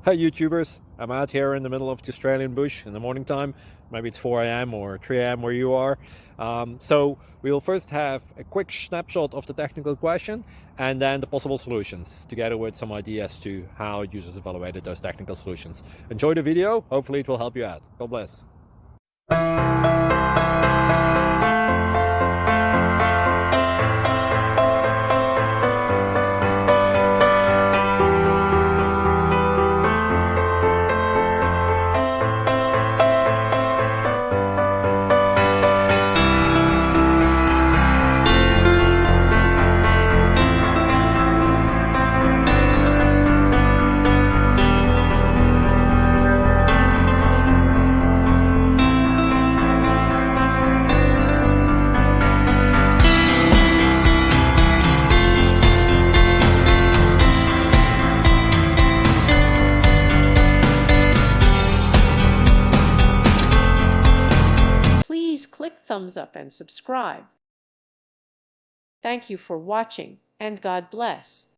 Hi YouTubers, I'm out here in the middle of the Australian bush in the morning time. Maybe it's 4 a.m. or 3 a.m. where you are. So we'll first have a quick snapshot of the technical question and then the possible solutions, together with some ideas to how users evaluated those technical solutions. Enjoy the video, hopefully it will help you out. God bless. Please click thumbs up and subscribe. Thank you for watching, and God bless.